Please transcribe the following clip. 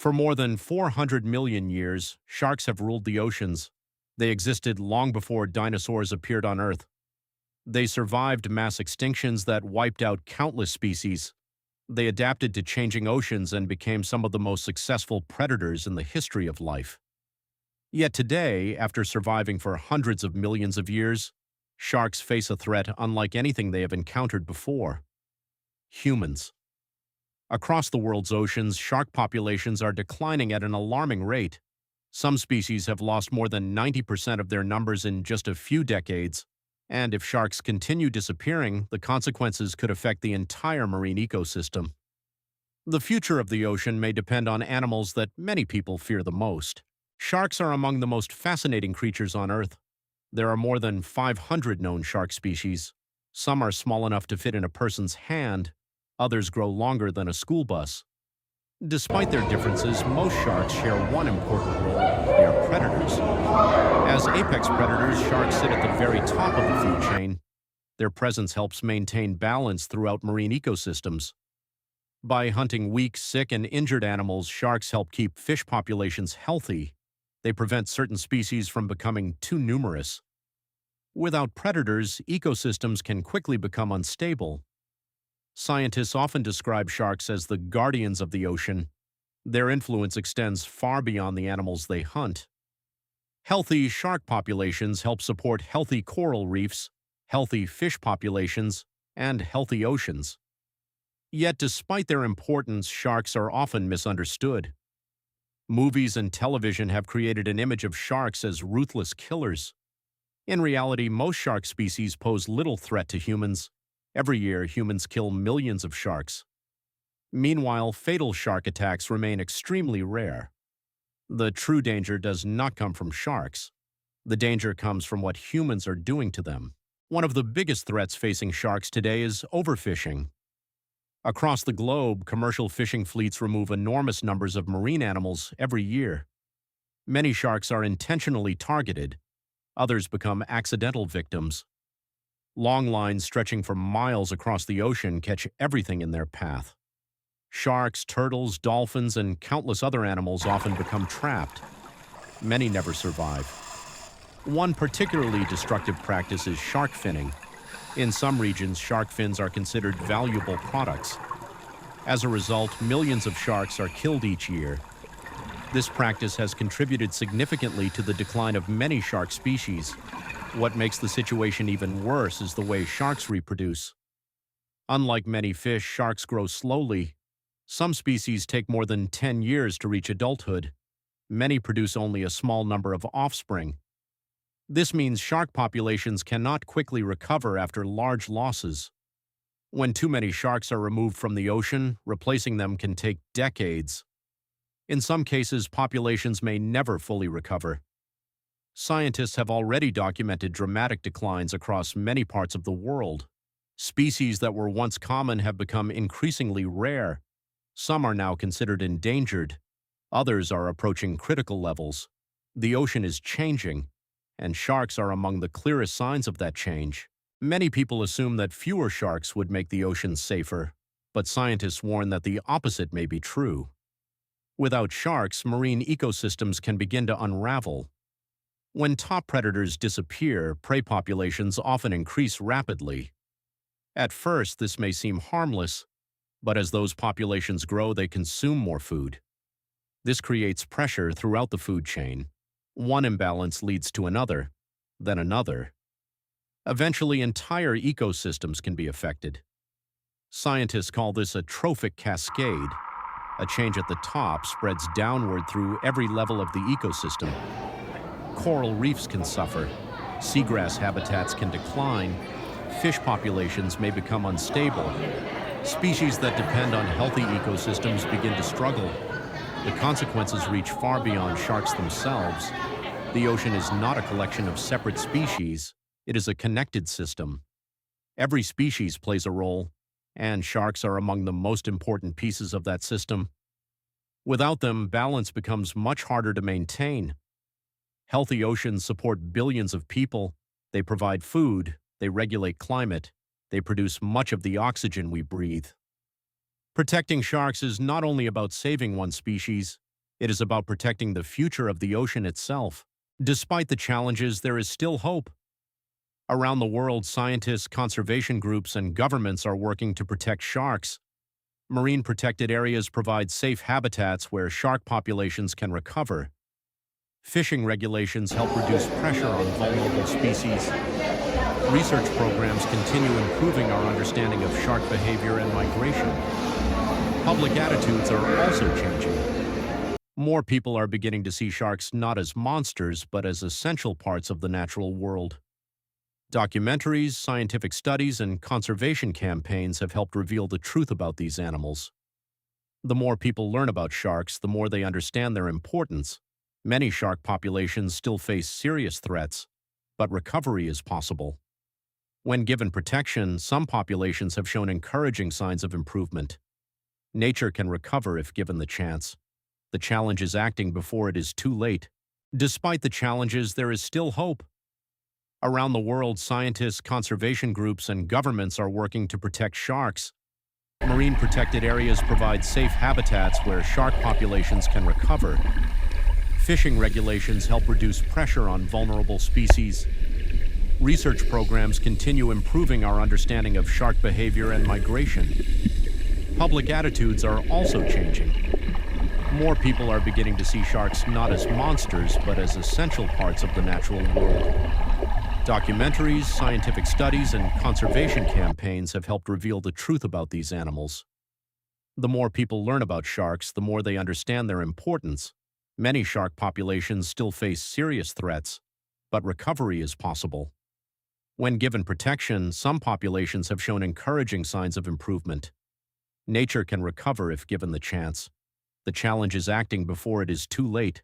For more than 400 million years, sharks have ruled the oceans. They existed long before dinosaurs appeared on Earth. They survived mass extinctions that wiped out countless species. They adapted to changing oceans and became some of the most successful predators in the history of life. Yet today, after surviving for hundreds of millions of years, sharks face a threat unlike anything they have encountered before: humans. Across the world's oceans, shark populations are declining at an alarming rate. Some species have lost more than 90% of their numbers in just a few decades, and if sharks continue disappearing, the consequences could affect the entire marine ecosystem. The future of the ocean may depend on animals that many people fear the most. Sharks are among the most fascinating creatures on Earth. There are more than 500 known shark species. Some are small enough to fit in a person's hand, others grow longer than a school bus. Despite their differences, most sharks share one important role: they are predators. As apex predators, sharks sit at the very top of the food chain. Their presence helps maintain balance throughout marine ecosystems. By hunting weak, sick, and injured animals, sharks help keep fish populations healthy. They prevent certain species from becoming too numerous. Without predators, ecosystems can quickly become unstable. Scientists often describe sharks as the guardians of the ocean. Their influence extends far beyond the animals they hunt. Healthy shark populations help support healthy coral reefs, healthy fish populations, and healthy oceans. Yet, despite their importance, sharks are often misunderstood. Movies and television have created an image of sharks as ruthless killers. In reality, most shark species pose little threat to humans. Every year, humans kill millions of sharks. Meanwhile, fatal shark attacks remain extremely rare. The true danger does not come from sharks. The danger comes from what humans are doing to them. One of the biggest threats facing sharks today is overfishing. Across the globe, commercial fishing fleets remove enormous numbers of marine animals every year. Many sharks are intentionally targeted. Others become accidental victims. Long lines stretching for miles across the ocean catch everything in their path. Sharks, turtles, dolphins, and countless other animals often become trapped. Many never survive. One particularly destructive practice is shark finning. In some regions, shark fins are considered valuable products. As a result, millions of sharks are killed each year. This practice has contributed significantly to the decline of many shark species. What makes the situation even worse is the way sharks reproduce. Unlike many fish, sharks grow slowly. Some species take more than 10 years to reach adulthood. Many produce only a small number of offspring. This means shark populations cannot quickly recover after large losses. When too many sharks are removed from the ocean, replacing them can take decades. In some cases, populations may never fully recover. Scientists have already documented dramatic declines across many parts of the world. Species that were once common have become increasingly rare. Some are now considered endangered. Others are approaching critical levels. The ocean is changing, and sharks are among the clearest signs of that change. Many people assume that fewer sharks would make the ocean safer, but scientists warn that the opposite may be true. Without sharks, marine ecosystems can begin to unravel. When top predators disappear, prey populations often increase rapidly. At first, this may seem harmless, but as those populations grow, they consume more food. This creates pressure throughout the food chain. One imbalance leads to another, then another. Eventually, entire ecosystems can be affected. Scientists call this a trophic cascade. A change at the top spreads downward through every level of the ecosystem. Coral reefs can suffer, seagrass habitats can decline, fish populations may become unstable. Species that depend on healthy ecosystems begin to struggle. The consequences reach far beyond sharks themselves. The ocean is not a collection of separate species, it is a connected system. Every species plays a role, and sharks are among the most important pieces of that system. Without them, balance becomes much harder to maintain. Healthy oceans support billions of people. They provide food, they regulate climate, they produce much of the oxygen we breathe. Protecting sharks is not only about saving one species, It is about protecting the future of the ocean itself. Despite the challenges, there is still hope. Around the world, scientists, conservation groups, and governments are working to protect sharks. Marine protected areas provide safe habitats where shark populations can recover. Fishing regulations help reduce pressure on vulnerable species. Research programs continue improving our understanding of shark behavior and migration. Public attitudes are also changing. More people are beginning to see sharks not as monsters, but as essential parts of the natural world. Documentaries, scientific studies, and conservation campaigns have helped reveal the truth about these animals. The more people learn about sharks, the more they understand their importance. Many shark populations still face serious threats, but recovery is possible. When given protection, some populations have shown encouraging signs of improvement. Nature can recover if given the chance. The challenge is acting before it is too late. Despite the challenges, there is still hope. Around the world, scientists, conservation groups, and governments are working to protect sharks. Marine protected areas provide safe habitats where shark populations can recover. Fishing regulations help reduce pressure on vulnerable species. Research programs continue improving our understanding of shark behavior and migration. Public attitudes are also changing. More people are beginning to see sharks not as monsters, but as essential parts of the natural world. Documentaries, scientific studies, and conservation campaigns have helped reveal the truth about these animals. The more people learn about sharks, the more they understand their importance. Many shark populations still face serious threats, but recovery is possible. When given protection, some populations have shown encouraging signs of improvement. Nature can recover if given the chance. The challenge is acting before it is too late.